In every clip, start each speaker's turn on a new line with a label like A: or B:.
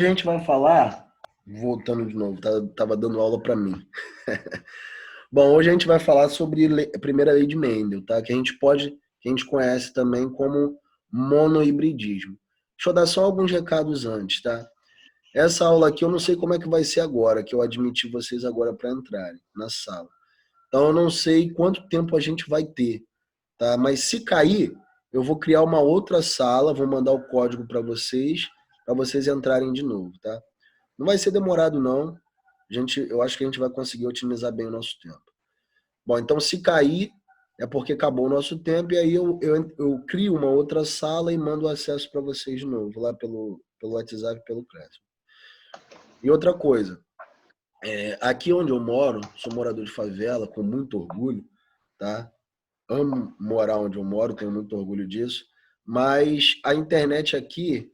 A: A gente vai falar, voltando de novo, tava dando aula para mim. Bom, hoje a gente vai falar sobre a primeira lei de Mendel, tá? Que a gente conhece também como monohibridismo. Deixa eu dar só alguns recados antes, tá? Essa aula aqui eu não sei como é que vai ser agora, que eu admiti vocês agora para entrarem na sala. Então eu não sei quanto tempo a gente vai ter, tá? Mas se cair, eu vou criar uma outra sala, vou mandar o código para vocês entrarem de novo, tá? Não vai ser demorado, não. Eu acho que a gente vai conseguir otimizar bem o nosso tempo. Bom, então se cair, é porque acabou o nosso tempo, e aí eu crio uma outra sala e mando o acesso para vocês de novo, lá pelo WhatsApp, pelo Classroom. E outra coisa, aqui onde eu moro, sou morador de favela, com muito orgulho, tá? Amo morar onde eu moro, tenho muito orgulho disso, mas a internet aqui,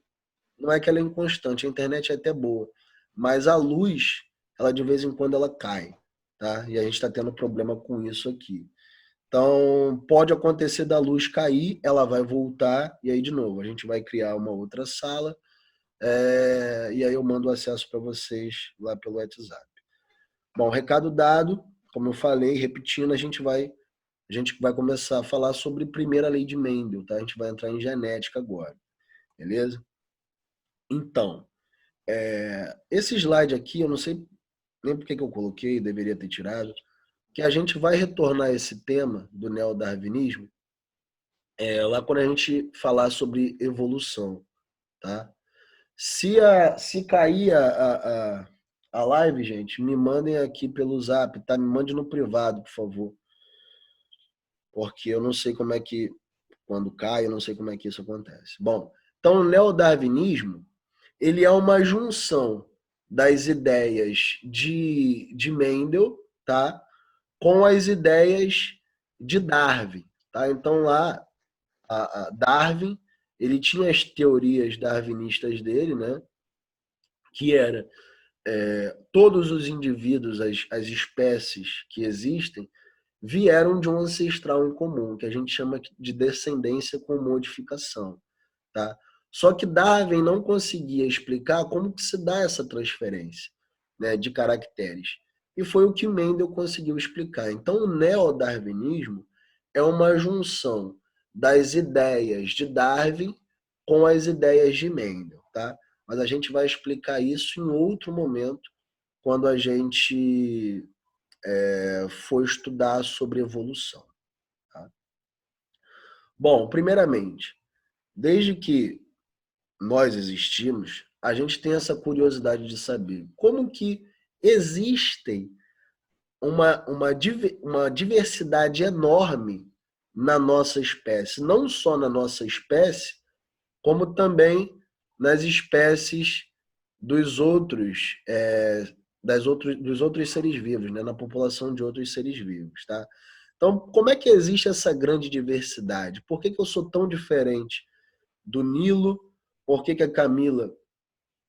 A: não é que ela é inconstante, a internet é até boa, mas a luz, ela de vez em quando ela cai, tá? E a gente está tendo problema com isso aqui. Então, pode acontecer da luz cair, ela vai voltar, e aí de novo, a gente vai criar uma outra sala, e aí eu mando o acesso para vocês lá pelo WhatsApp. Bom, recado dado, como eu falei, repetindo, a gente vai começar a falar sobre a primeira lei de Mendel, tá? A gente vai entrar em genética agora, beleza? Então, esse slide aqui, eu não sei nem por que eu coloquei, deveria ter tirado, que a gente vai retornar esse tema do neodarwinismo lá quando a gente falar sobre evolução, tá? Se cair a live, gente, me mandem aqui pelo Zap, tá? Me mande no privado, por favor, porque eu não sei como é que, quando cai, eu não sei como é que isso acontece. Bom, então o neodarwinismo, ele é uma junção das ideias de Mendel, tá? Com as ideias de Darwin, tá? Então lá, a Darwin, ele tinha as teorias darwinistas dele, né? Que era todos os indivíduos, as espécies que existem, vieram de um ancestral em comum, que a gente chama de descendência com modificação, tá? Só que Darwin não conseguia explicar como que se dá essa transferência, né, de caracteres. E foi o que Mendel conseguiu explicar. Então, o neodarwinismo é uma junção das ideias de Darwin com as ideias de Mendel, tá? Mas a gente vai explicar isso em outro momento, quando a gente for estudar sobre evolução, tá? Bom, primeiramente, desde que nós existimos, a gente tem essa curiosidade de saber como que existem uma diversidade enorme na nossa espécie, não só na nossa espécie, como também nas espécies dos outros, dos outros seres vivos, né? Na população de outros seres vivos, tá? Então, como é que existe essa grande diversidade? Por que que eu sou tão diferente do Nilo? Por que que a Camila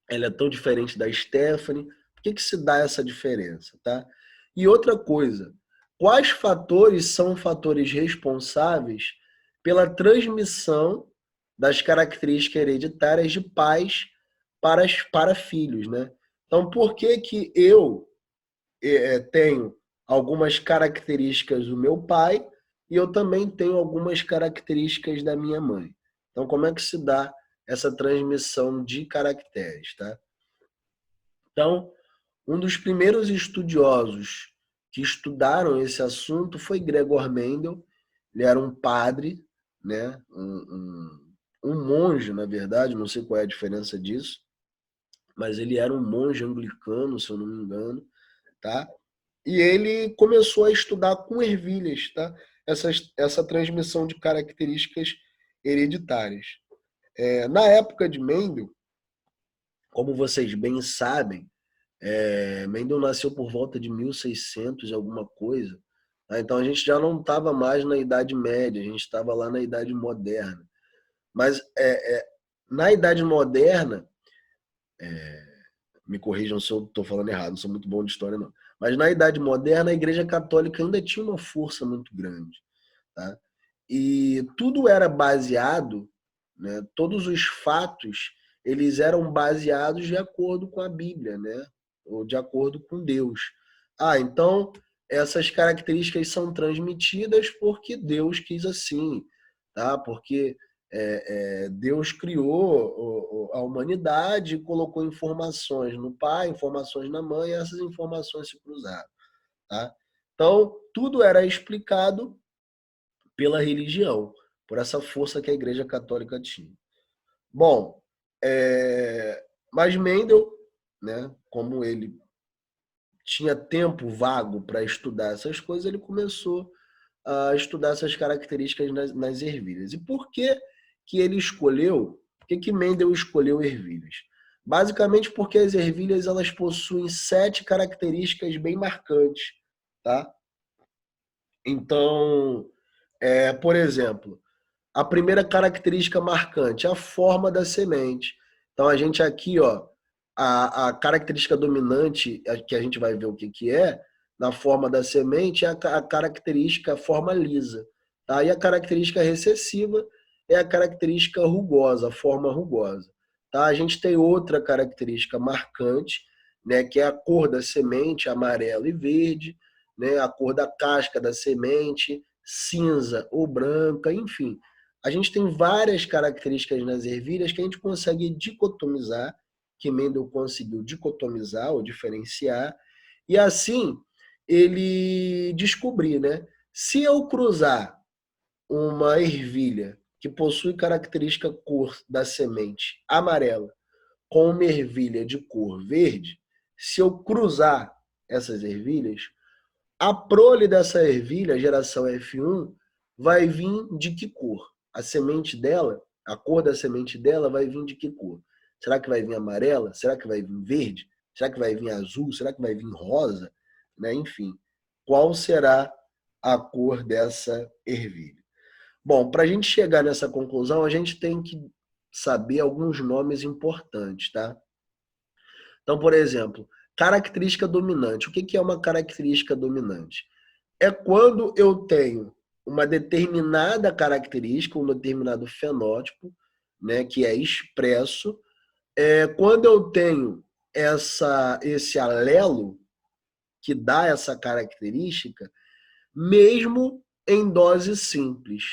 A: ela é tão diferente da Stephanie? Por que que se dá essa diferença, tá? E outra coisa, quais fatores são fatores responsáveis pela transmissão das características hereditárias de pais para filhos, né? Então, por que que eu tenho algumas características do meu pai e eu também tenho algumas características da minha mãe? Então, como é que se dá essa transmissão de caracteres, tá? Então, um dos primeiros estudiosos que estudaram esse assunto foi Gregor Mendel. Ele era um padre, né? Um monge, na verdade, não sei qual é a diferença disso, mas ele era um monge anglicano, se eu não me engano, tá? E ele começou a estudar com ervilhas, tá? Essa transmissão de características hereditárias. Na época de Mendel, como vocês bem sabem, Mendel nasceu por volta de 1600 e alguma coisa, tá? Então a gente já não estava mais na Idade Média, a gente estava lá na Idade Moderna. Mas na Idade Moderna, me corrijam se eu estou falando errado, não sou muito bom de história não, mas na Idade Moderna a Igreja Católica ainda tinha uma força muito grande, tá? E tudo era baseado, né, todos os fatos eles eram baseados de acordo com a Bíblia, né? Ou de acordo com Deus. Então essas características são transmitidas porque Deus quis assim, tá? Porque Deus criou a humanidade e colocou informações no pai, informações na mãe, e essas informações se cruzaram, tá? Então, tudo era explicado pela religião, por essa força que a Igreja Católica tinha. Bom, mas Mendel, né, como ele tinha tempo vago para estudar essas coisas, ele começou a estudar essas características nas ervilhas. E por que ele escolheu, por que Mendel escolheu ervilhas? Basicamente porque as ervilhas elas possuem 7 características bem marcantes, tá? Então, por exemplo, a primeira característica marcante, a forma da semente. Então, a gente aqui, ó, a característica dominante, que a gente vai ver o que é, na forma da semente, é a característica a forma lisa. Tá? E a característica recessiva é a característica rugosa, a forma rugosa. Tá? A gente tem outra característica marcante, né, que é a cor da semente, amarelo e verde, né, a cor da casca da semente, cinza ou branca, enfim. A gente tem várias características nas ervilhas que a gente consegue dicotomizar, que Mendel conseguiu dicotomizar ou diferenciar, e assim ele descobrir, né? Se eu cruzar uma ervilha que possui característica cor da semente amarela com uma ervilha de cor verde, se eu cruzar essas ervilhas, a prole dessa ervilha, a geração F1, vai vir de que cor? A semente dela, a cor da semente dela vai vir de que cor? Será que vai vir amarela? Será que vai vir verde? Será que vai vir azul? Será que vai vir rosa? Né? Enfim, qual será a cor dessa ervilha? Bom, para a gente chegar nessa conclusão, a gente tem que saber alguns nomes importantes, tá? Então, por exemplo, característica dominante. O que é uma característica dominante? É quando eu tenho uma determinada característica, um determinado fenótipo, né, que é expresso. Quando eu tenho esse alelo que dá essa característica, mesmo em dose simples.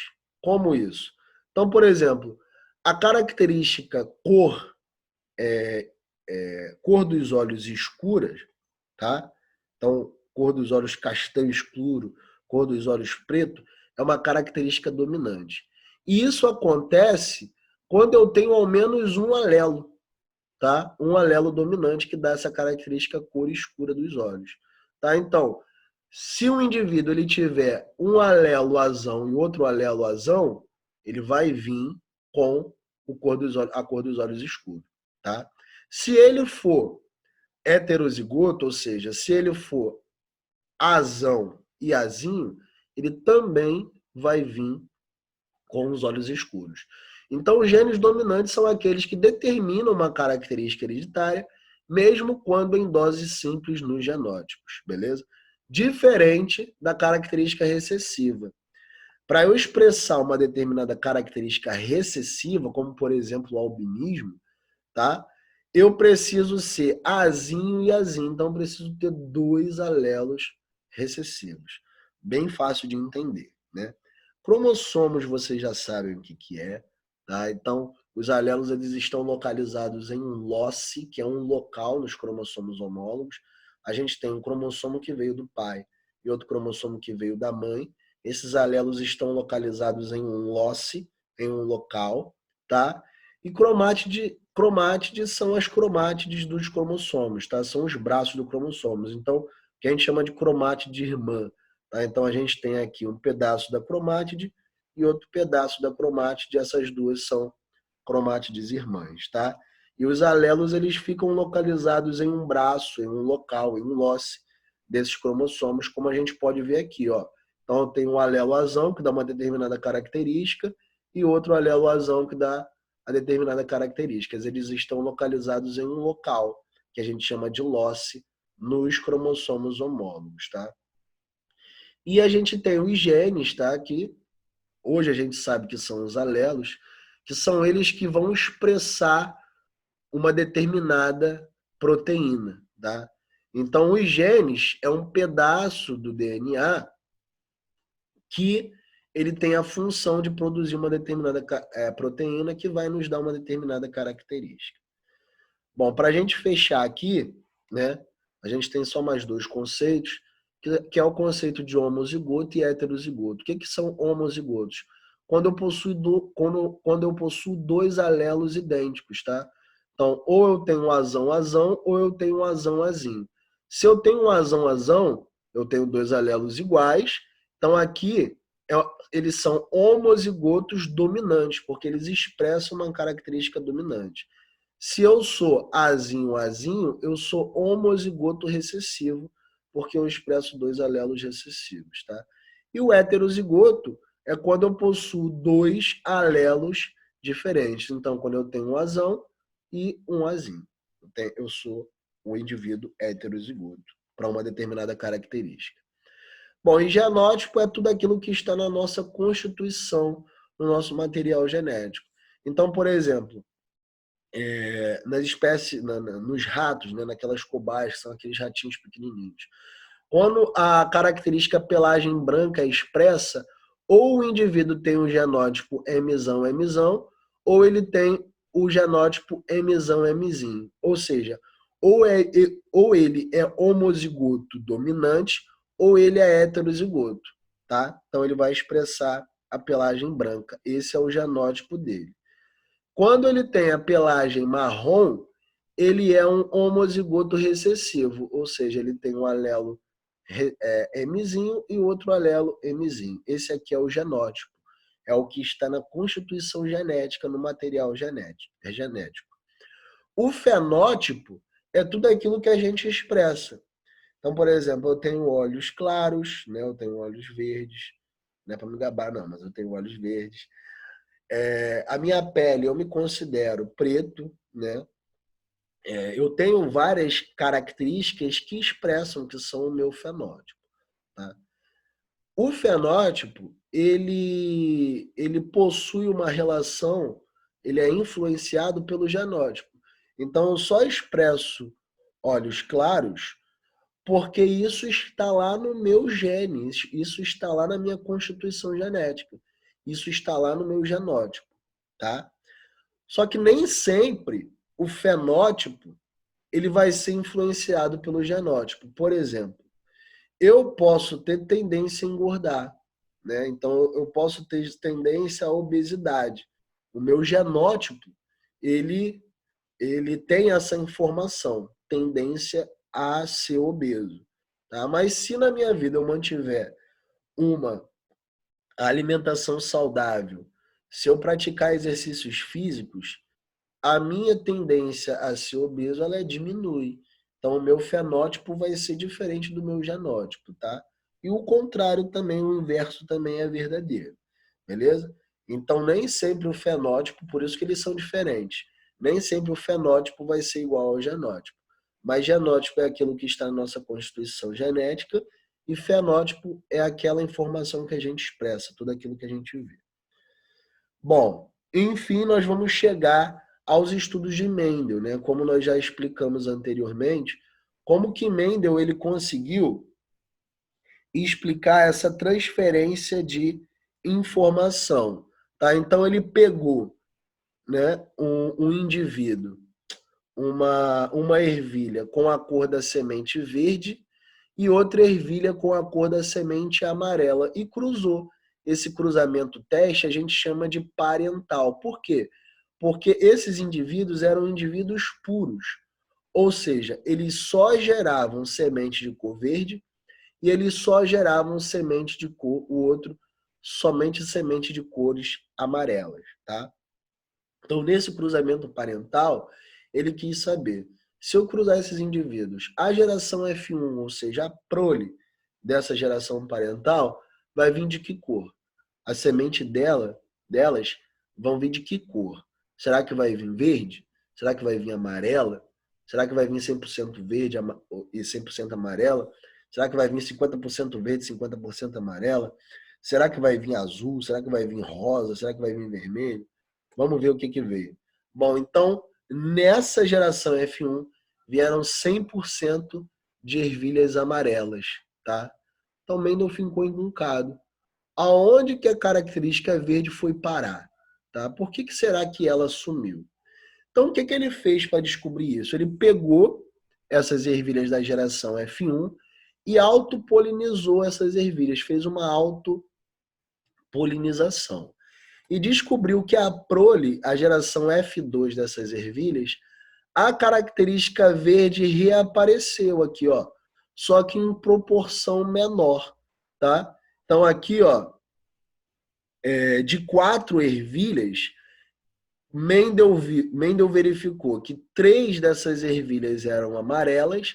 A: Como isso? Então, por exemplo, a característica cor dos olhos escuras, tá? Então, cor dos olhos castanho escuro, cor dos olhos preto, é uma característica dominante. E isso acontece quando eu tenho ao menos um alelo, tá? Um alelo dominante que dá essa característica cor escura dos olhos, tá? Então, se um indivíduo ele tiver um alelo azão e outro alelo azão, ele vai vir com a cor dos olhos escuros, tá? Se ele for heterozigoto, ou seja, se ele for azão e azinho, ele também vai vir com os olhos escuros. Então, os genes dominantes são aqueles que determinam uma característica hereditária, mesmo quando em doses simples nos genótipos, beleza? Diferente da característica recessiva. Para eu expressar uma determinada característica recessiva, como por exemplo o albinismo, tá? Eu preciso ser azinho e azinho, então eu preciso ter 2 alelos recessivos. Bem fácil de entender, né? Cromossomos vocês já sabem o que é, tá? Então, os alelos eles estão localizados em um loci, que é um local nos cromossomos homólogos. A gente tem um cromossomo que veio do pai e outro cromossomo que veio da mãe. Esses alelos estão localizados em um loci, em um local, tá? E cromátides são as cromátides dos cromossomos, tá? São os braços do cromossomos. Então, que a gente chama de cromátide irmã, tá? Então, a gente tem aqui um pedaço da cromátide e outro pedaço da cromátide. Essas duas são cromátides irmãs, tá? E os alelos, eles ficam localizados em um braço, em um local, em um loci desses cromossomos, como a gente pode ver aqui, ó. Então, tem um alelo azão, que dá uma determinada característica, e outro alelo azão, que dá a determinada característica. Eles estão localizados em um local, que a gente chama de loci, nos cromossomos homólogos, tá? E a gente tem os genes, tá? Que hoje a gente sabe que são os alelos, que são eles que vão expressar uma determinada proteína, tá? Então, os genes é um pedaço do DNA que ele tem a função de produzir uma determinada proteína que vai nos dar uma determinada característica. Bom, para a gente fechar aqui, né, a gente tem só mais dois conceitos, que é o conceito de homozigoto e heterozigoto. O que são homozigotos? Quando eu possuo dois alelos idênticos, tá? Então, ou eu tenho um azão-azão, ou eu tenho um azão-azinho. Se eu tenho um azão-azão, eu tenho dois alelos iguais. Então, aqui, eles são homozigotos dominantes, porque eles expressam uma característica dominante. Se eu sou azinho-azinho, eu sou homozigoto recessivo, porque eu expresso dois alelos recessivos, tá? E o heterozigoto é quando eu possuo dois alelos diferentes. Então, quando eu tenho um azão e um azinho. Eu sou um indivíduo heterozigoto para uma determinada característica. Bom, e genótipo é tudo aquilo que está na nossa constituição, no nosso material genético. Então, por exemplo, nas espécies, nos ratos, né, naquelas cobaias, que são aqueles ratinhos pequenininhos. Quando a característica pelagem branca é expressa, ou o indivíduo tem um genótipo Mzão, ou ele tem o genótipo Mzinho. Ou seja, ou ele é homozigoto dominante, ou ele é heterozigoto, tá? Então ele vai expressar a pelagem branca. Esse é o genótipo dele. Quando ele tem a pelagem marrom, ele é um homozigoto recessivo, ou seja, ele tem um alelo Mzinho e outro alelo Mzinho. Esse aqui é o genótipo, é o que está na constituição genética, no material genético. O fenótipo é tudo aquilo que a gente expressa. Então, por exemplo, eu tenho olhos claros, né? Eu tenho olhos verdes, não é para me gabar não, mas eu tenho olhos verdes. A minha pele, eu me considero preto, né? Eu tenho várias características que expressam que são o meu fenótipo, tá? O fenótipo, ele possui uma relação, ele é influenciado pelo genótipo. Então, eu só expresso olhos claros porque isso está lá no meu gene, isso está lá na minha constituição genética, isso está lá no meu genótipo, tá? Só que nem sempre o fenótipo ele vai ser influenciado pelo genótipo. Por exemplo, eu posso ter tendência a engordar, né? Então eu posso ter tendência à obesidade. O meu genótipo, ele tem essa informação, tendência a ser obeso, tá? Mas se na minha vida eu mantiver uma alimentação saudável, se eu praticar exercícios físicos, a minha tendência a ser obeso, ela diminui. Então, o meu fenótipo vai ser diferente do meu genótipo, tá? E o contrário também, o inverso também é verdadeiro, beleza? Então, nem sempre o fenótipo, por isso que eles são diferentes, nem sempre o fenótipo vai ser igual ao genótipo. Mas genótipo é aquilo que está na nossa constituição genética e fenótipo é aquela informação que a gente expressa, tudo aquilo que a gente vê. Bom, enfim, nós vamos chegar aos estudos de Mendel, né? Como nós já explicamos anteriormente, como que Mendel ele conseguiu explicar essa transferência de informação, tá? Então ele pegou, né, um indivíduo, uma ervilha com a cor da semente verde e outra ervilha com a cor da semente amarela e cruzou. Esse cruzamento teste a gente chama de parental. Por quê? Porque esses indivíduos eram indivíduos puros, ou seja, eles só geravam semente de cor verde e eles só geravam semente de cor, o outro somente semente de cores amarelas, tá? Então, nesse cruzamento parental, ele quis saber, se eu cruzar esses indivíduos, a geração F1, ou seja, a prole dessa geração parental, vai vir de que cor? A semente delas vão vir de que cor? Será que vai vir verde? Será que vai vir amarela? Será que vai vir 100% verde e 100% amarela? Será que vai vir 50% verde e 50% amarela? Será que vai vir azul? Será que vai vir rosa? Será que vai vir vermelho? Vamos ver o que veio. Bom, então, nessa geração F1 vieram 100% de ervilhas amarelas, tá? Então Mendel ficou encucado. Aonde que a característica verde foi parar? Tá? Por que será que ela sumiu? Então, o que ele fez para descobrir isso? Ele pegou essas ervilhas da geração F1 e autopolinizou essas ervilhas, fez uma autopolinização. E descobriu que a prole, a geração F2 dessas ervilhas, a característica verde reapareceu aqui, ó, só que em proporção menor, tá? Então aqui, ó, de 4 ervilhas, Mendel verificou que 3 dessas ervilhas eram amarelas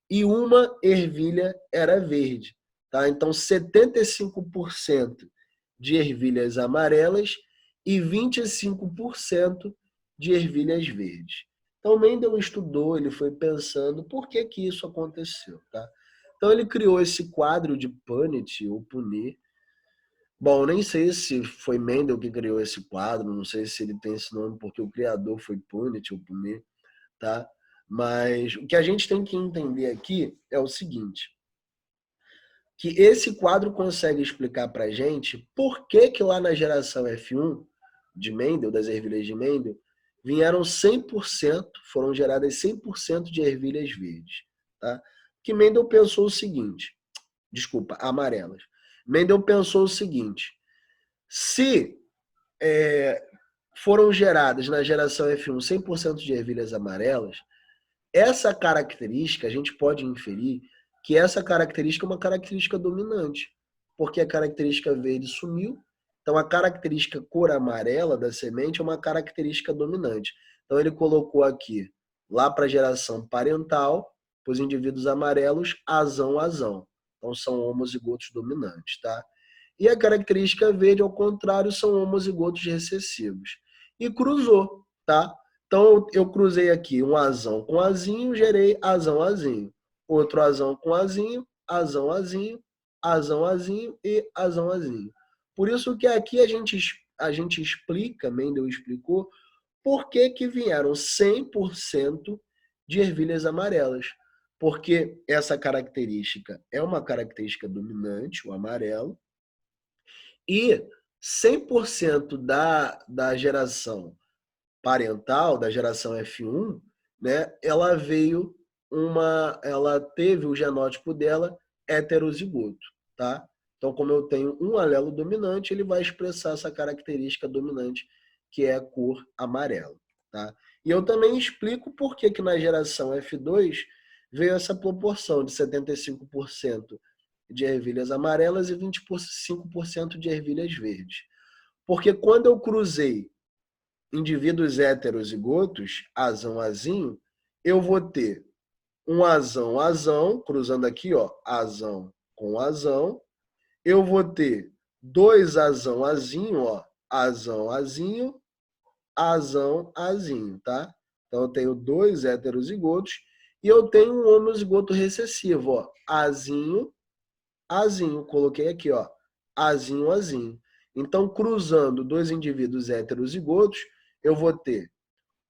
A: e uma ervilha era verde, tá? Então 75% de ervilhas amarelas e 25% de ervilhas verdes. Então Mendel estudou, ele foi pensando por que isso aconteceu, tá? Então ele criou esse quadro de Punnett ou Punnett. Bom, nem sei se foi Mendel que criou esse quadro, não sei se ele tem esse nome porque o criador foi Punnett ou Punnett, tá? Mas o que a gente tem que entender aqui é o seguinte, que esse quadro consegue explicar para a gente por que lá na geração F1 de Mendel, das ervilhas de Mendel, vieram 100%, foram geradas 100% de ervilhas verdes, tá? Que Mendel pensou o seguinte, desculpa, amarelas. Mendel pensou o seguinte, se foram geradas na geração F1 100% de ervilhas amarelas, essa característica, a gente pode inferir que essa característica é uma característica dominante, porque a característica verde sumiu, então a característica cor amarela da semente é uma característica dominante. Então ele colocou aqui, lá para a geração parental, para os indivíduos amarelos, azão. Então são homozigotos dominantes, tá? E a característica verde, ao contrário, são homozigotos recessivos. E cruzou, tá? Então eu cruzei aqui um azão com azinho, gerei azão. Outro azão com azinho, azão e azão. Por isso que aqui a gente explica, Mendel explicou, por que vieram 100% de ervilhas amarelas. Porque essa característica é uma característica dominante, o amarelo, e 100% da geração parental, da geração F1, né, ela teve o genótipo dela heterozigoto, tá? Então, como eu tenho um alelo dominante, ele vai expressar essa característica dominante, que é a cor amarela, tá? E eu também explico por que na geração F2 veio essa proporção de 75% de ervilhas amarelas e 25% de ervilhas verdes. Porque quando eu cruzei indivíduos heterozigotos, azão, eu vou ter um azão, cruzando aqui, ó, azão com azão. Eu vou ter dois azão, ó, azão, tá? Então eu tenho dois heterozigotos e eu tenho um homozigoto recessivo, ó, azinho, coloquei aqui, ó, azinho. Então, cruzando dois indivíduos heterozigotos, eu vou ter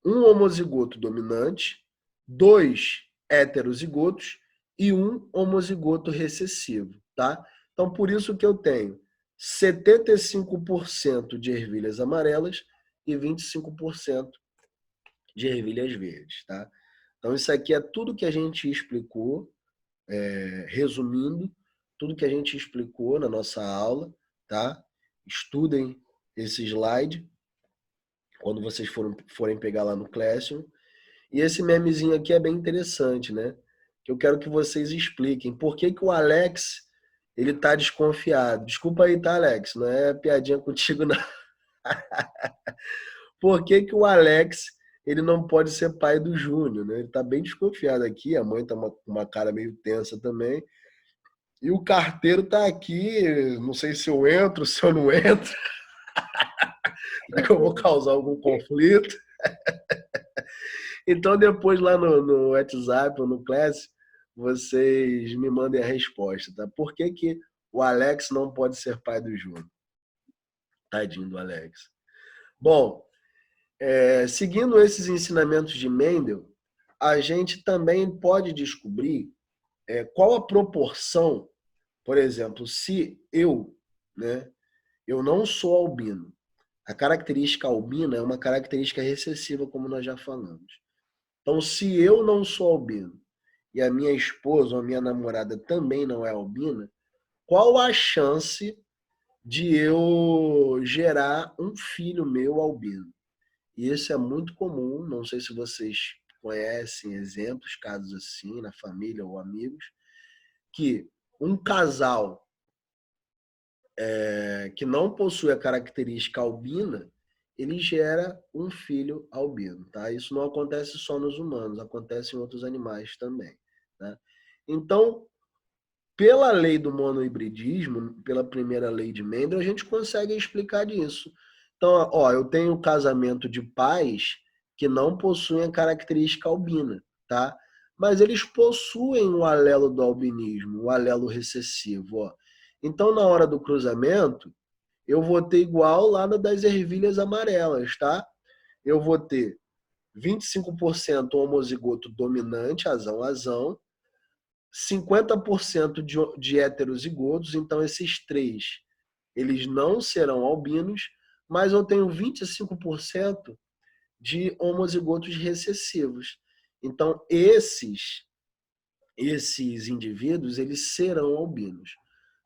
A: um homozigoto dominante, dois heterozigotos e um homozigoto recessivo, tá? Então, por isso que eu tenho 75% de ervilhas amarelas e 25% de ervilhas verdes, tá? Então, isso aqui é tudo que a gente explicou, resumindo, tudo que a gente explicou na nossa aula, tá? Estudem esse slide quando vocês forem pegar lá no Classroom. E esse memezinho aqui é bem interessante, né? Que eu quero que vocês expliquem por que o Alex ele tá desconfiado. Desculpa aí, tá, Alex? Não é piadinha contigo, não. Por que o Alex ele não pode ser pai do Júnior, né? Ele tá bem desconfiado aqui, a mãe tá com uma cara meio tensa também. E o carteiro tá aqui, não sei se eu entro, se eu não entro. Será que eu vou causar algum conflito? Então, depois lá no WhatsApp ou no Class, vocês me mandem a resposta, tá? Por que o Alex não pode ser pai do Júnior? Tadinho do Alex. Bom, Seguindo esses ensinamentos de Mendel, a gente também pode descobrir qual a proporção, por exemplo, se eu, né, eu não sou albino. A característica albina é uma característica recessiva, como nós já falamos. Então, se eu não sou albino e a minha esposa ou a minha namorada também não é albina, qual a chance de eu gerar um filho meu albino? E isso é muito comum, não sei se vocês conhecem exemplos, casos assim, na família ou amigos, que um casal que não possui a característica albina, ele gera um filho albino, tá? Isso não acontece só nos humanos, acontece em outros animais também, né? Então, pela lei do monohibridismo, pela primeira lei de Mendel, a gente consegue explicar disso. Então, ó, eu tenho casamento de pais que não possuem a característica albina, tá? Mas eles possuem o alelo do albinismo, o alelo recessivo, ó. Então, na hora do cruzamento, eu vou ter igual lá no das ervilhas amarelas, tá? Eu vou ter 25% homozigoto dominante, azão, 50% de heterozigotos, então esses três, eles não serão albinos, mas eu tenho 25% de homozigotos recessivos. Então, esses indivíduos, eles serão albinos.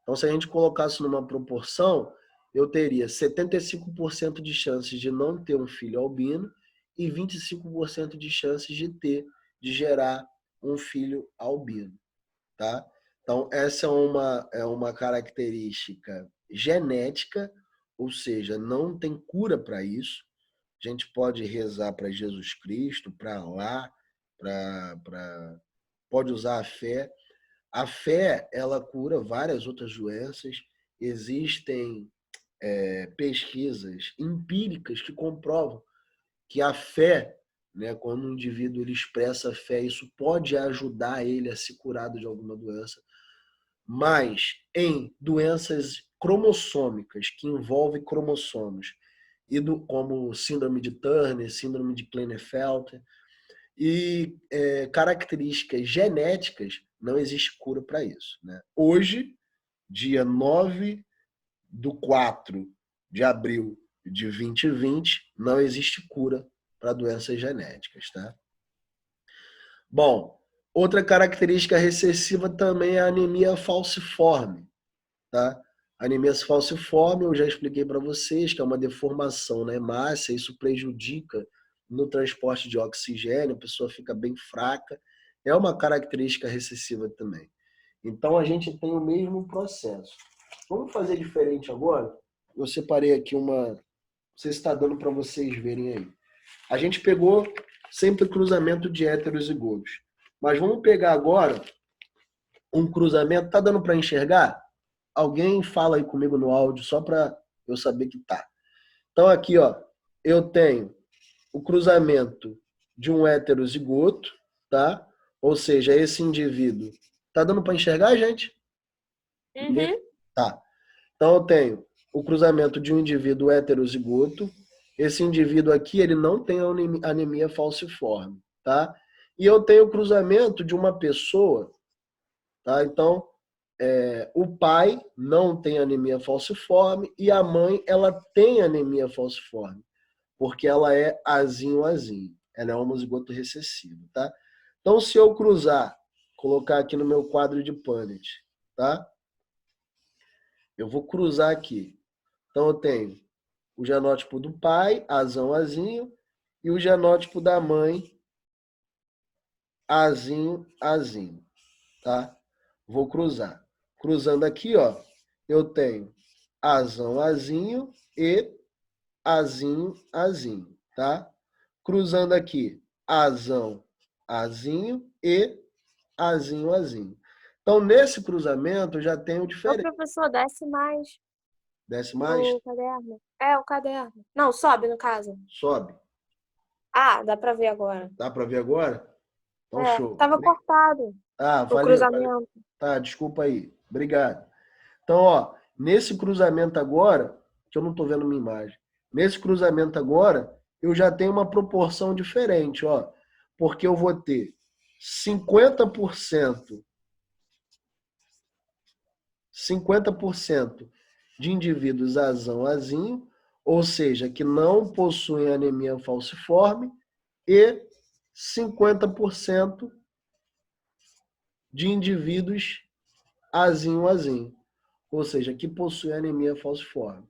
A: Então, se a gente colocasse numa proporção, eu teria 75% de chances de não ter um filho albino e 25% de chances de gerar um filho albino, tá? Então, essa é uma característica genética, ou seja, não tem cura para isso. A gente pode rezar para Jesus Cristo, para Alá, pode usar a fé. A fé, ela cura várias outras doenças. Existem pesquisas empíricas que comprovam que a fé, né, quando o indivíduo ele expressa fé, isso pode ajudar ele a se curar de alguma doença. Mas em doenças cromossômicas, que envolvem cromossomos, como síndrome de Turner, síndrome de Klinefelter, e características genéticas, não existe cura para isso, né? Hoje, dia 9/4/abril de 2020, não existe cura para doenças genéticas, tá? Bom, outra característica recessiva também é a anemia falciforme, tá? A anemia falciforme, eu já expliquei para vocês que é uma deformação na hemácia, isso prejudica no transporte de oxigênio, a pessoa fica bem fraca, é uma característica recessiva também. Então, a gente tem o mesmo processo. Vamos fazer diferente agora? Eu separei aqui uma... Não sei se está dando para vocês verem aí. A gente pegou sempre cruzamento de heterozigotos. Mas vamos pegar agora um cruzamento... Está dando para enxergar? Alguém fala aí comigo no áudio, só para eu saber que tá. Então, aqui, ó, eu tenho o cruzamento de um heterozigoto, tá? Ou seja, esse indivíduo... Tá dando para enxergar, gente?
B: Uhum.
A: Tá. Então, eu tenho o cruzamento de um indivíduo heterozigoto. Esse indivíduo aqui, ele não tem anemia falciforme, tá? E eu tenho o cruzamento de uma pessoa, tá? Então, o pai não tem anemia falciforme e a mãe, ela tem anemia falciforme, porque ela é azinho. Ela é homozigoto recessivo, tá? Então, se eu cruzar, colocar aqui no meu quadro de Punnett, tá? Eu vou cruzar aqui. Então, eu tenho o genótipo do pai, azinho, e o genótipo da mãe, azinho, tá? Vou cruzar. Cruzando aqui, ó, eu tenho azinho e azinho, tá? Cruzando aqui, azinho e azinho. Então, nesse cruzamento, eu já tenho
B: Ô,
A: diferente.
B: professor, desce mais
A: Desce mais?
B: o caderno. É, o caderno. Não, sobe, no caso.
A: Sobe.
B: Ah, dá pra ver agora.
A: Dá para ver agora? Então,
B: É,
A: show.
B: tava cortado
A: Ah,
B: o
A: valeu.
B: cruzamento.
A: Tá, desculpa aí. Obrigado. Então, nesse cruzamento agora, que eu não estou vendo minha imagem, nesse cruzamento agora, eu já tenho uma proporção diferente, ó, porque eu vou ter 50%, 50% de indivíduos azão azinho, ou seja, que não possuem anemia falciforme, e 50% de indivíduos azinho, ou seja, que possuem anemia falciforme.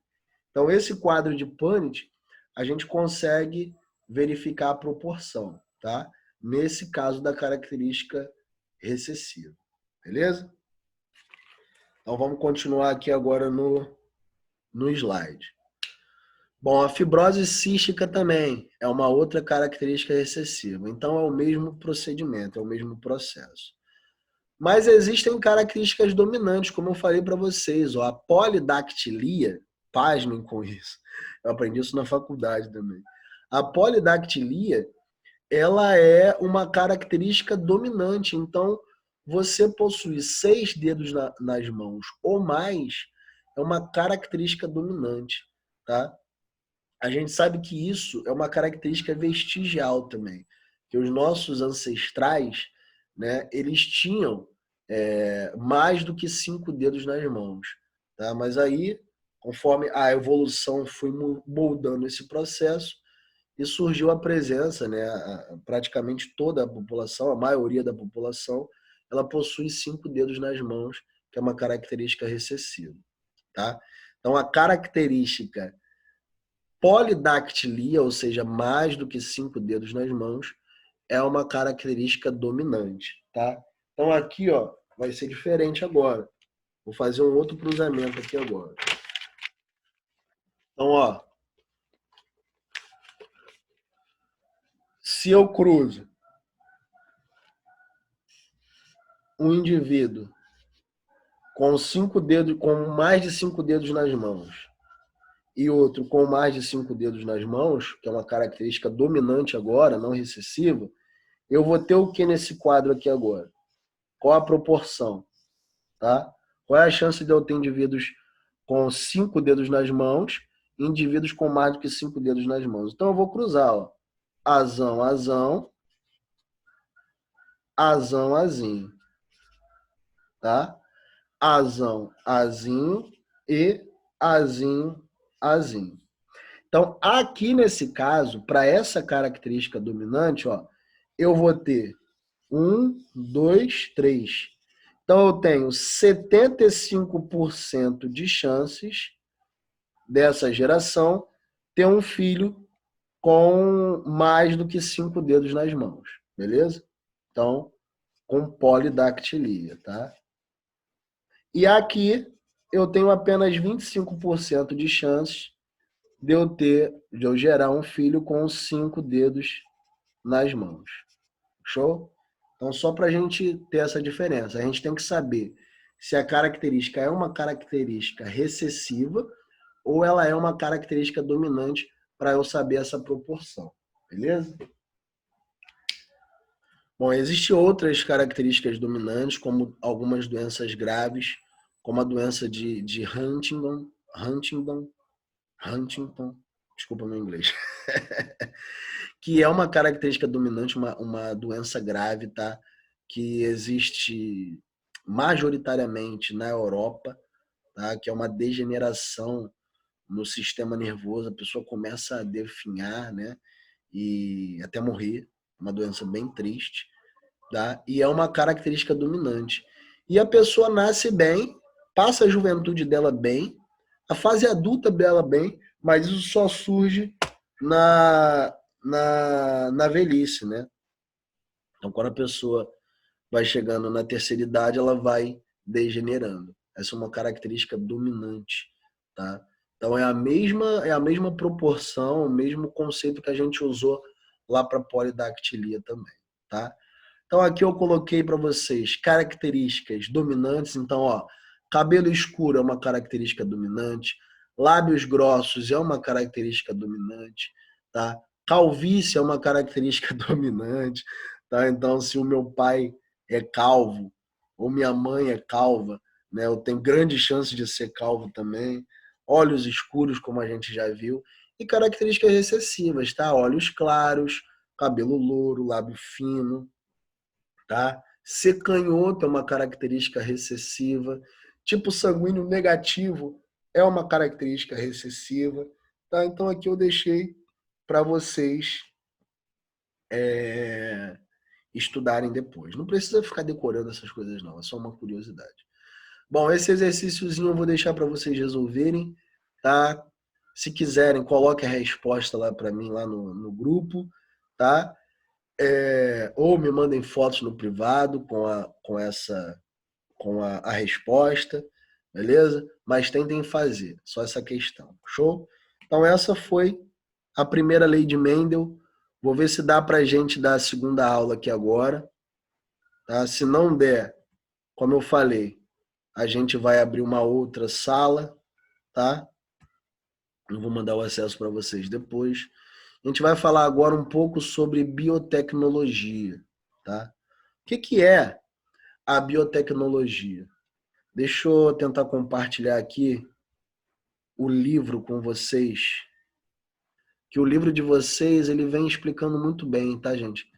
A: Então, esse quadro de Punnett, a gente consegue verificar a proporção, tá? Nesse caso da característica recessiva, beleza? Então, vamos continuar aqui agora no slide. Bom, a fibrose cística também é uma outra característica recessiva. Então, é o mesmo procedimento, é o mesmo processo. Mas existem características dominantes, como eu falei para vocês. Ó, a polidactilia, pasmem com isso, eu aprendi isso na faculdade também. A polidactilia, ela é uma característica dominante. Então, você possuir 6 dedos nas mãos ou mais é uma característica dominante, tá? A gente sabe que isso é uma característica vestigial também, que os nossos ancestrais, né, eles tinham mais do que 5 dedos nas mãos, tá? Mas aí, conforme a evolução foi moldando esse processo, e surgiu a presença, né, praticamente toda a população, a maioria da população, ela possui 5 dedos nas mãos, que é uma característica recessiva, tá? Então, a característica polidactilia, ou seja, mais do que 5 dedos nas mãos, é uma característica dominante, tá? Então aqui, ó, vai ser diferente agora. Vou fazer um outro cruzamento aqui agora. Então, ó, se eu cruzo um indivíduo com 5 dedos, com mais de 5 dedos nas mãos, e outro com mais de 5 dedos nas mãos, que é uma característica dominante agora, não recessiva, eu vou ter o que nesse quadro aqui agora? Qual a proporção? Tá? Qual é a chance de eu ter indivíduos com 5 dedos nas mãos e indivíduos com mais do que 5 dedos nas mãos? Então eu vou cruzar, ó. Azão, azão, azão, azinho. Tá? Azão, azinho e azinho, azinho. Então, aqui nesse caso, para essa característica dominante, ó, eu vou ter 1, 2, 3. Então, eu tenho 75% de chances dessa geração ter um filho com mais do que 5 dedos nas mãos, beleza? Então, com polidactilia, tá? E aqui eu tenho apenas 25% de chances de eu gerar um filho com 5 dedos nas mãos. Show? Então, só para a gente ter essa diferença, a gente tem que saber se a característica é uma característica recessiva ou ela é uma característica dominante para eu saber essa proporção. Beleza? Bom, existem outras características dominantes, como algumas doenças graves, como a doença de Huntington, desculpa meu inglês, que é uma característica dominante, uma doença grave, tá? Que existe majoritariamente na Europa, tá? Que é uma degeneração no sistema nervoso, a pessoa começa a definhar, né? E até morrer, uma doença bem triste, tá? E é uma característica dominante. E a pessoa nasce bem, passa a juventude dela bem, a fase adulta dela bem, mas isso só surge na velhice, né? Então, quando a pessoa vai chegando na terceira idade, ela vai degenerando. Essa é uma característica dominante, tá? Então é a mesma proporção, o mesmo conceito que a gente usou lá para polidactilia também, tá? Então aqui eu coloquei para vocês características dominantes. Então, ó, cabelo escuro é uma característica dominante, lábios grossos é uma característica dominante, tá? Calvície é uma característica dominante, tá? Então, se o meu pai é calvo ou minha mãe é calva, né, eu tenho grande chance de ser calvo também. Olhos escuros, como a gente já viu. e características recessivas, tá? Olhos claros, cabelo louro, lábio fino, tá? Ser canhoto é uma característica recessiva. Tipo sanguíneo negativo é uma característica recessiva, tá? Então aqui eu deixei para vocês estudarem depois. Não precisa ficar decorando essas coisas não, é só uma curiosidade. Bom, esse exercíciozinho eu vou deixar para vocês resolverem, tá? Se quiserem, coloque a resposta lá para mim, lá no grupo, tá? Ou me mandem fotos no privado com a resposta, beleza? Mas tentem fazer, só essa questão, show? Então essa foi a primeira lei de Mendel. Vou ver se dá para a gente dar a segunda aula aqui agora, tá? Se não der, como eu falei, a gente vai abrir uma outra sala, tá? Eu vou mandar o acesso para vocês depois. A gente vai falar agora um pouco sobre biotecnologia, tá? O que é a biotecnologia? Deixa eu tentar compartilhar aqui o livro com vocês, que o livro de vocês ele vem explicando muito bem, tá, gente?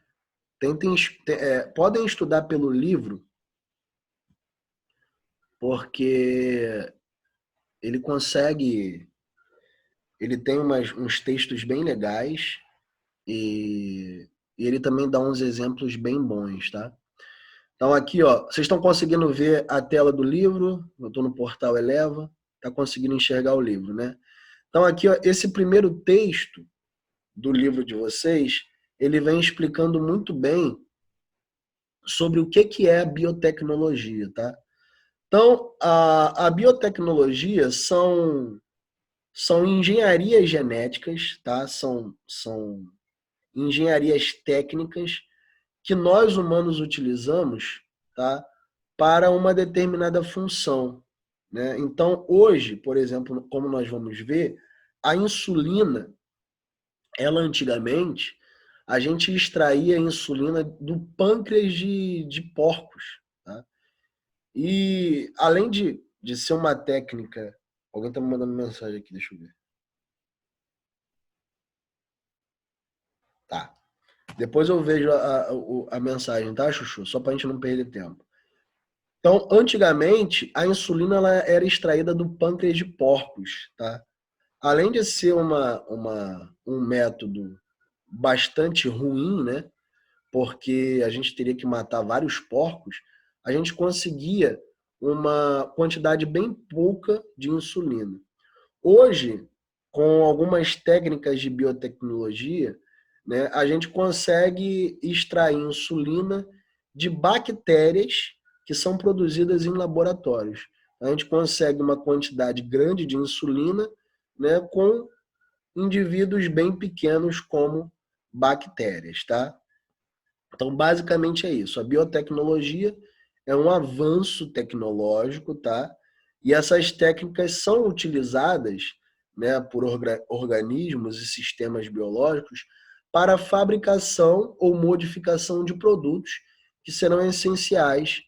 A: Podem estudar pelo livro, porque ele ele tem uns textos bem legais e ele também dá uns exemplos bem bons, tá? Então aqui, ó, vocês estão conseguindo ver a tela do livro? Eu estou no portal Eleva, tá conseguindo enxergar o livro, né? Então aqui, ó, esse primeiro texto do livro de vocês, ele vem explicando muito bem sobre o que é a biotecnologia, tá? Então, a biotecnologia são engenharias genéticas, tá? São engenharias técnicas que nós humanos utilizamos, tá? Para uma determinada função, né? Então, hoje, por exemplo, como nós vamos ver, a insulina, ela antigamente, a gente extraía a insulina do pâncreas de porcos, tá? E além de ser uma técnica... Alguém está me mandando mensagem aqui, deixa eu ver. Tá. Depois eu vejo a mensagem, tá, Chuchu? Só para a gente não perder tempo. Então, antigamente, a insulina ela era extraída do pâncreas de porcos, tá? Além de ser um método bastante ruim, né? Porque a gente teria que matar vários porcos, a gente conseguia uma quantidade bem pouca de insulina. Hoje, com algumas técnicas de biotecnologia, né, a gente consegue extrair insulina de bactérias que são produzidas em laboratórios. A gente consegue uma quantidade grande de insulina, né, com indivíduos bem pequenos como bactérias, tá? Então, basicamente é isso. A biotecnologia é um avanço tecnológico, tá? E essas técnicas são utilizadas, né, por organismos e sistemas biológicos para a fabricação ou modificação de produtos que serão essenciais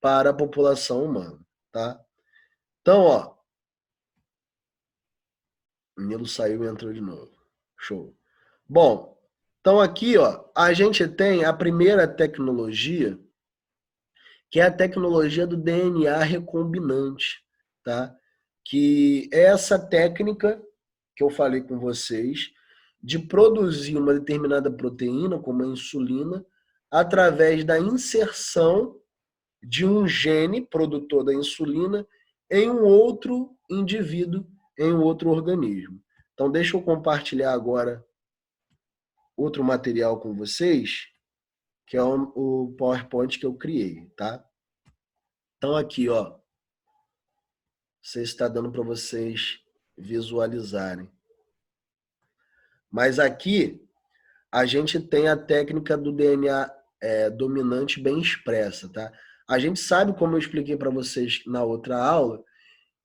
A: para a população humana, tá? Então, ó, o Nilo saiu e entrou de novo. Show. Bom, então aqui, ó, a gente tem a primeira tecnologia, que é a tecnologia do DNA recombinante, tá? Que é essa técnica que eu falei com vocês de produzir uma determinada proteína, como a insulina, através da inserção de um gene produtor da insulina em um outro indivíduo, em um outro organismo. Então, deixa eu compartilhar agora outro material com vocês, que é o PowerPoint que eu criei, tá? Então aqui, ó, está dando para vocês visualizarem. Mas aqui a gente tem a técnica do DNA dominante bem expressa, tá? A gente sabe, como eu expliquei para vocês na outra aula,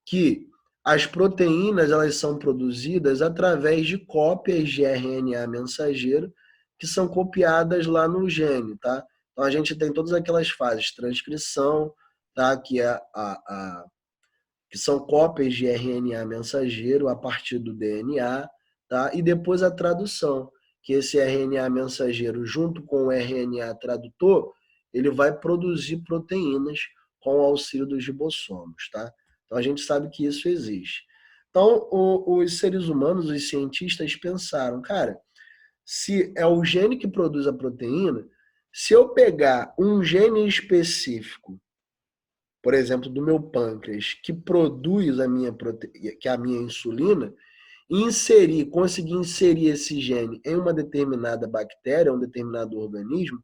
A: que as proteínas elas são produzidas através de cópias de RNA mensageiro que são copiadas lá no gene, tá? Então a gente tem todas aquelas fases, transcrição, tá? Que são cópias de RNA mensageiro a partir do DNA, tá? E depois a tradução, que esse RNA mensageiro, junto com o RNA tradutor, ele vai produzir proteínas com o auxílio dos ribossomos, tá? Então a gente sabe que isso existe. Então os seres humanos, os cientistas pensaram, cara, se é o gene que produz a proteína, se eu pegar um gene específico, por exemplo, do meu pâncreas, que produz que é a minha insulina, e conseguir inserir esse gene em uma determinada bactéria, um determinado organismo,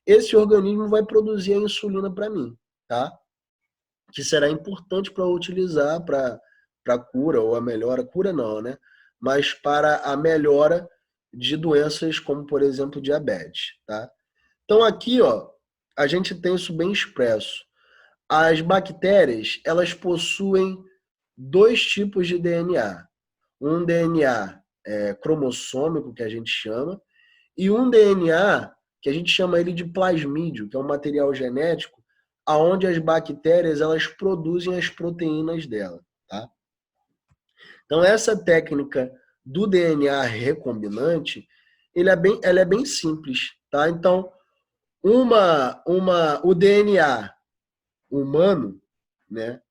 A: esse organismo vai produzir a insulina para mim, tá? Que será importante para utilizar para cura ou a melhora, cura não, né? Mas para a melhora de doenças como, por exemplo, diabetes, tá? Então aqui, ó, a gente tem isso bem expresso. As bactérias, elas possuem dois tipos de DNA. Um DNA cromossômico, que a gente chama, e um DNA que a gente chama ele de plasmídio, que é um material genético aonde as bactérias elas produzem as proteínas dela, tá? Então essa técnica do DNA recombinante, ela é bem simples, tá? Então o DNA humano, né?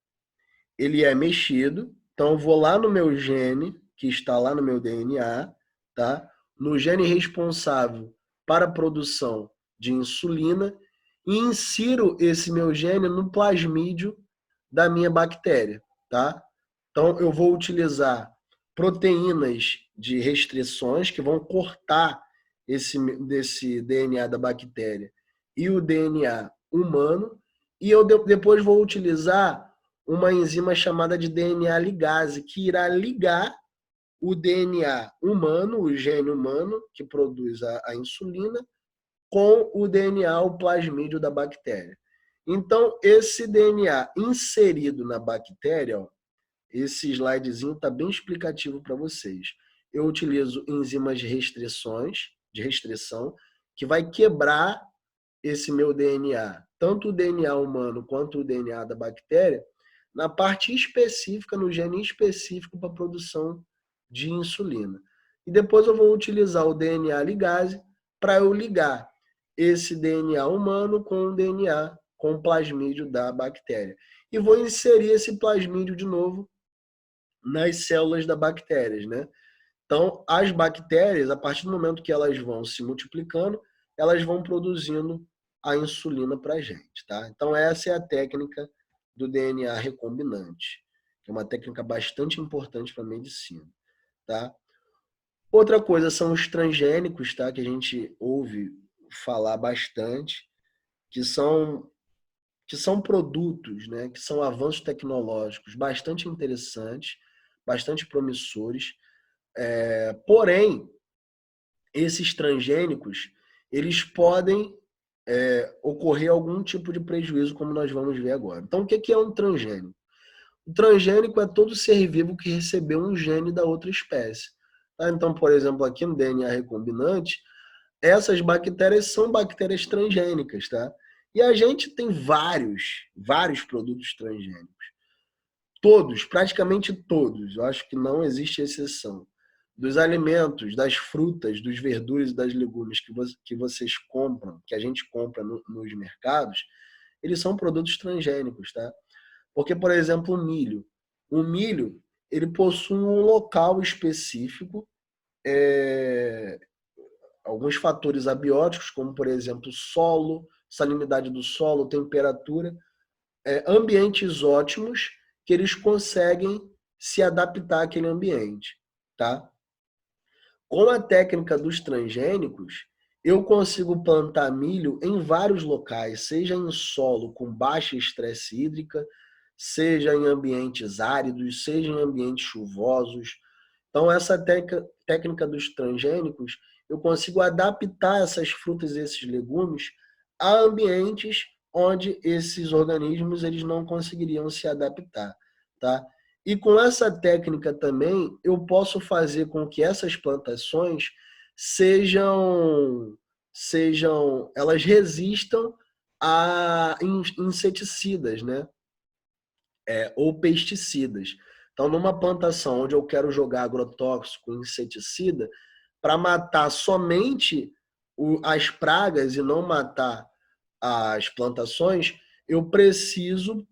A: Ele é mexido. Então eu vou lá no meu gene que está lá no meu DNA, tá? No gene responsável para a produção de insulina e insiro esse meu gene no plasmídio da minha bactéria, tá? Então eu vou utilizar proteínas de restrições que vão cortar desse DNA da bactéria e o DNA humano, e eu depois vou utilizar uma enzima chamada de DNA ligase, que irá ligar o DNA humano, o gene humano, que produz a insulina, com o DNA, o plasmídio da bactéria. Então, esse DNA inserido na bactéria, ó, esse slidezinho está bem explicativo para vocês. Eu utilizo enzimas de restrição, que vai quebrar esse meu DNA, tanto o DNA humano quanto o DNA da bactéria, na parte específica, no gene específico para a produção de insulina. E depois eu vou utilizar o DNA ligase para eu ligar esse DNA humano com o DNA, com o plasmídio da bactéria. E vou inserir esse plasmídio de novo nas células da bactéria, né? Então, as bactérias, a partir do momento que elas vão se multiplicando, elas vão produzindo a insulina para a gente, tá? Então, essa é a técnica do DNA recombinante, que é uma técnica bastante importante para a medicina, tá? Outra coisa são os transgênicos, tá? Que a gente ouve falar bastante, que são produtos, né? Que são avanços tecnológicos bastante interessantes, bastante promissores. Porém, esses transgênicos, eles podem ocorrer algum tipo de prejuízo, como nós vamos ver agora. Então, o que é um transgênico? O transgênico é todo ser vivo que recebeu um gene da outra espécie. Tá? Então, por exemplo, aqui no DNA recombinante, essas bactérias são bactérias transgênicas, tá? E a gente tem vários produtos transgênicos. Todos, praticamente todos, eu acho que não existe exceção. Dos alimentos, das frutas, dos verduras e das legumes que vocês compram, que a gente compra nos mercados, eles são produtos transgênicos, tá? Porque, por exemplo, o milho, ele possui um local específico, alguns fatores abióticos, como, por exemplo, solo, salinidade do solo, temperatura, ambientes ótimos que eles conseguem se adaptar àquele ambiente, tá? Com a técnica dos transgênicos, eu consigo plantar milho em vários locais, seja em solo com baixa estresse hídrica, seja em ambientes áridos, seja em ambientes chuvosos. Então, essa técnica dos transgênicos, eu consigo adaptar essas frutas e esses legumes a ambientes onde esses organismos eles não conseguiriam se adaptar, tá? E com essa técnica também, eu posso fazer com que essas plantações elas resistam a inseticidas, né? Ou pesticidas. Então, numa plantação onde eu quero jogar agrotóxico, inseticida, para matar somente as pragas e não matar as plantações, eu preciso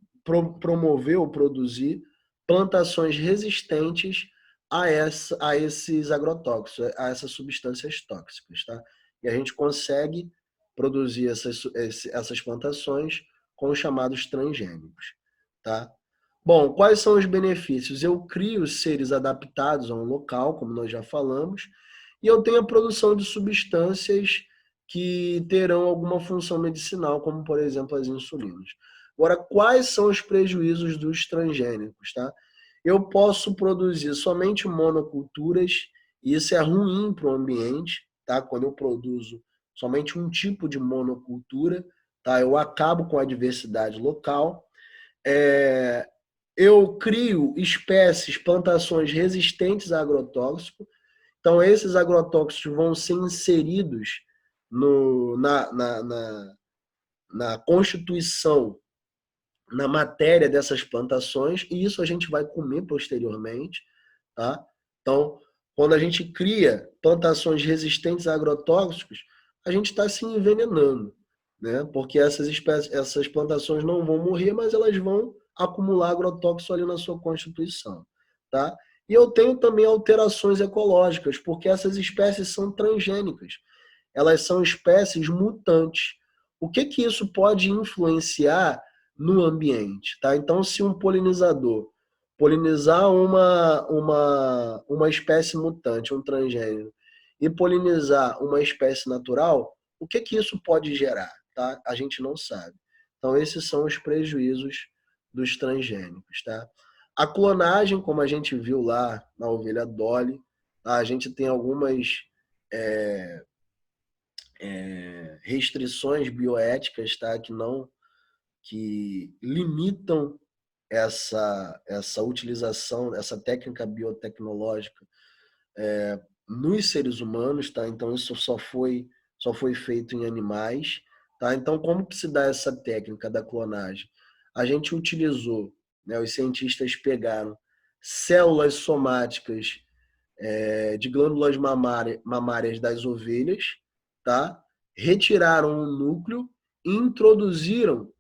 A: promover ou produzir plantações resistentes a esses agrotóxicos, a essas substâncias tóxicas, tá? E a gente consegue produzir essas plantações com os chamados transgênicos, tá? Bom, quais são os benefícios? Eu crio seres adaptados a um local, como nós já falamos, e eu tenho a produção de substâncias que terão alguma função medicinal, como, por exemplo, as insulinas. Agora, quais são os prejuízos dos transgênicos, tá? Eu posso produzir somente monoculturas, e isso é ruim para o ambiente, tá? Quando eu produzo somente um tipo de monocultura, tá? Eu acabo com a diversidade local. Eu crio espécies, plantações resistentes a agrotóxico. Então, esses agrotóxicos vão ser inseridos na constituição, na matéria dessas plantações, e isso a gente vai comer posteriormente, tá? Então, quando a gente cria plantações resistentes a agrotóxicos, a gente está se envenenando, né? Porque essas plantações não vão morrer, mas elas vão acumular agrotóxico ali na sua constituição, tá? E eu tenho também alterações ecológicas, porque essas espécies são transgênicas. Elas são espécies mutantes. O que que isso pode influenciar no ambiente, tá? Então, se um polinizador polinizar uma espécie mutante, um transgênero, e polinizar uma espécie natural, o que que isso pode gerar, tá? A gente não sabe. Então, esses são os prejuízos dos transgênicos, tá? A clonagem, como a gente viu lá na ovelha Dolly, tá? A gente tem algumas restrições bioéticas, tá? Que limitam essa utilização, essa técnica biotecnológica nos seres humanos, tá? Então isso só foi feito em animais, tá? Então como que se dá essa técnica da clonagem? A gente utilizou, né? Os cientistas pegaram células somáticas de glândulas mamárias das ovelhas, tá? Retiraram o núcleo e introduziram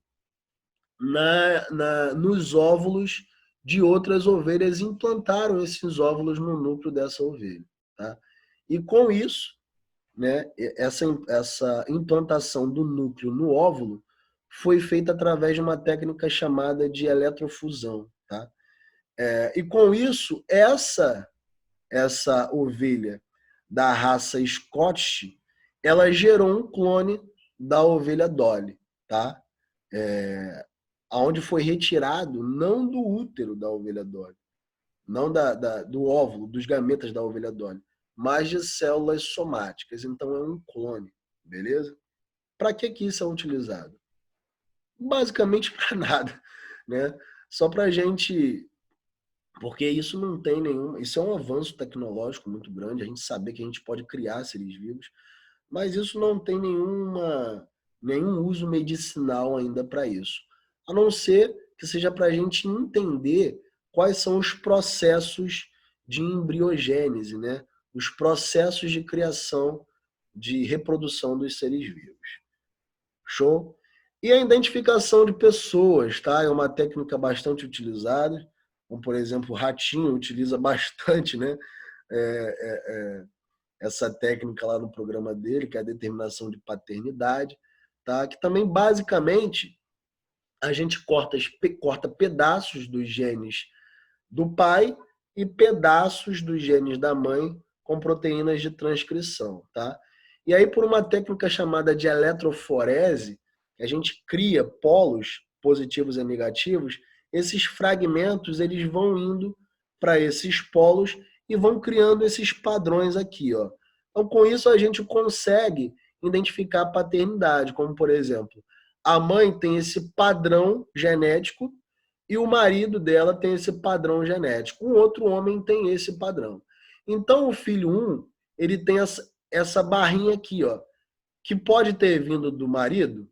A: nos óvulos de outras ovelhas, implantaram esses óvulos no núcleo dessa ovelha, tá? E com isso, né, essa implantação do núcleo no óvulo foi feita através de uma técnica chamada de eletrofusão, tá? E com isso, essa ovelha da raça Scotch, ela gerou um clone da ovelha Dolly, tá? Onde foi retirado não do útero da ovelha Dolly, não do óvulo, dos gametas da ovelha Dolly, mas de células somáticas. Então é um clone, beleza? Para que isso é utilizado? Basicamente para nada, né? Só para a gente, porque isso não tem nenhum, isso é um avanço tecnológico muito grande, a gente saber que a gente pode criar seres vivos, mas isso não tem nenhum uso medicinal ainda para isso. A não ser que seja para a gente entender quais são os processos de embriogênese, né? Os processos de criação, de reprodução dos seres vivos. Show? E a identificação de pessoas, tá? É uma técnica bastante utilizada, como por exemplo o Ratinho utiliza bastante, né? Essa técnica lá no programa dele, que é a determinação de paternidade, tá? Que também basicamente a gente corta pedaços dos genes do pai e pedaços dos genes da mãe com proteínas de transcrição, tá? E aí, por uma técnica chamada de eletroforese, a gente cria polos positivos e negativos, esses fragmentos eles vão indo para esses polos e vão criando esses padrões aqui, ó. Então, com isso, a gente consegue identificar a paternidade, como, por exemplo, a mãe tem esse padrão genético e o marido dela tem esse padrão genético. Um outro homem tem esse padrão. Então, o filho 1, ele tem essa barrinha aqui, ó, que pode ter vindo do marido?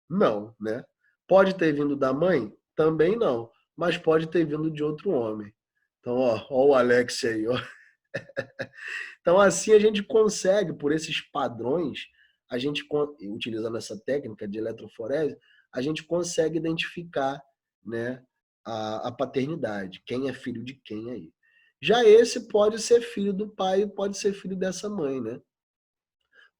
A: Não, né? Pode ter vindo da mãe? Também não, mas pode ter vindo de outro homem. Então, ó o Alex aí, ó. Então, assim a gente consegue, por esses padrões, a gente, utilizando essa técnica de eletroforese, a gente consegue identificar, né, a paternidade, quem é filho de quem aí. Já esse pode ser filho do pai, pode ser filho dessa mãe, né?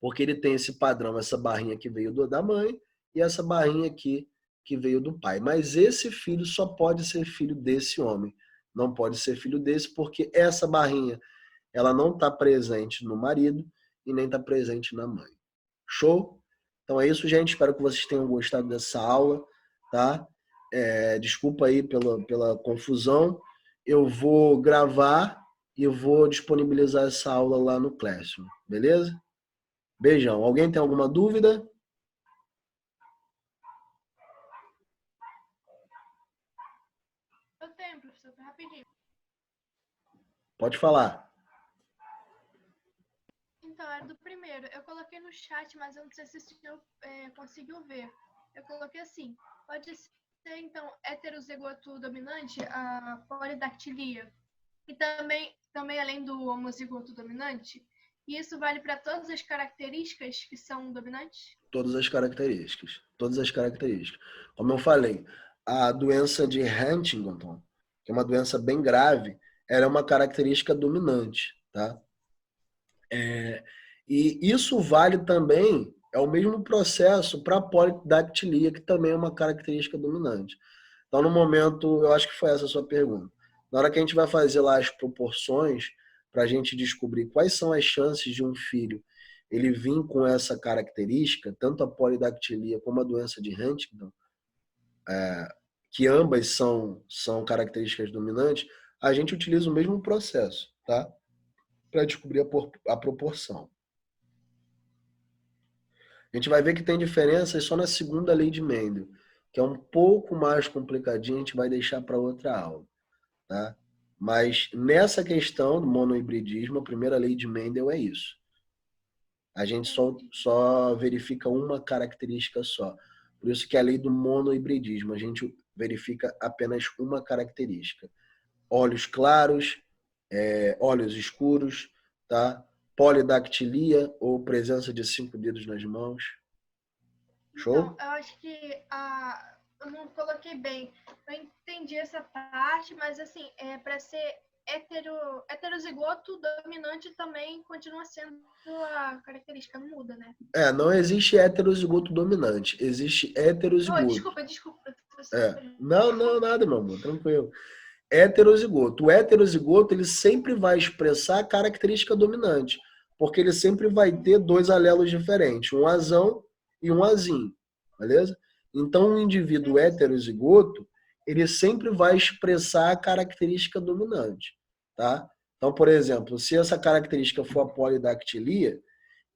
A: Porque ele tem esse padrão, essa barrinha que veio da mãe e essa barrinha aqui que veio do pai. Mas esse filho só pode ser filho desse homem. Não pode ser filho desse porque essa barrinha ela não está presente no marido e nem está presente na mãe. Show? Então é isso, gente. Espero que vocês tenham gostado dessa aula, tá? Desculpa aí pela confusão. Eu vou gravar e eu vou disponibilizar essa aula lá no Classroom, beleza? Beijão. Alguém tem alguma dúvida?
C: Eu tenho, professor, rapidinho.
A: Pode falar.
C: Então, era do primeiro. Eu coloquei no chat, mas eu não sei se o senhor conseguiu ver. Eu coloquei assim. Pode ser, então, heterozigoto dominante, a polidactilia. E também além do homozigoto dominante. E isso vale para todas as características que são dominantes?
A: Todas as características. Todas as características. Como eu falei, a doença de Huntington, que é uma doença bem grave, ela é uma característica dominante, tá? E isso vale também, é o mesmo processo para a polidactilia, que também é uma característica dominante. Então, no momento, eu acho que foi essa a sua pergunta. Na hora que a gente vai fazer lá as proporções, para a gente descobrir quais são as chances de um filho ele vir com essa característica, tanto a polidactilia como a doença de Huntington, que ambas são características dominantes, a gente utiliza o mesmo processo, tá? Para descobrir a proporção. A gente vai ver que tem diferenças só na segunda lei de Mendel, que é um pouco mais complicadinho, a gente vai deixar para outra aula, tá? Mas nessa questão do monohibridismo, a primeira lei de Mendel é isso. A gente só verifica uma característica só. Por isso que é a lei do monohibridismo, a gente verifica apenas uma característica. Olhos claros, olhos escuros, tá? Polidactilia ou presença de 5 dedos nas mãos. Show?
C: Então, eu acho que eu não coloquei bem. Eu entendi essa parte, mas assim, para ser heterozigoto dominante também continua sendo a característica, não muda, né?
A: Não existe heterozigoto dominante, existe heterozigoto.
C: Desculpa.
A: Não, nada, meu amor, tranquilo. Heterozigoto. O heterozigoto, ele sempre vai expressar a característica dominante, porque ele sempre vai ter dois alelos diferentes, um azão e um azinho, beleza? Então, o indivíduo heterozigoto, ele sempre vai expressar a característica dominante, tá? Então, por exemplo, se essa característica for a polidactilia,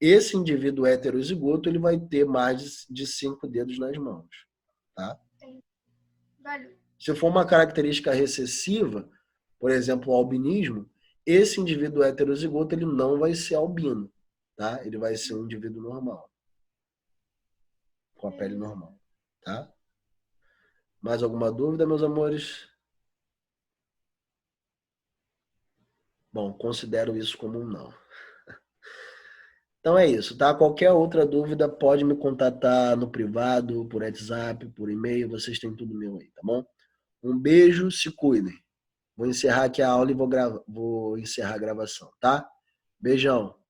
A: esse indivíduo heterozigoto, ele vai ter mais de 5 dedos nas mãos, tá?
C: Vale.
A: Se for uma característica recessiva, por exemplo, o albinismo, esse indivíduo heterozigoto ele não vai ser albino, tá? Ele vai ser um indivíduo normal, com a pele normal, tá? Mais alguma dúvida, meus amores? Bom, considero isso como um não. Então é isso, tá? Qualquer outra dúvida pode me contatar no privado, por WhatsApp, por e-mail, vocês têm tudo meu aí, tá bom? Um beijo, se cuidem. Vou encerrar aqui a aula e vou encerrar a gravação, tá? Beijão.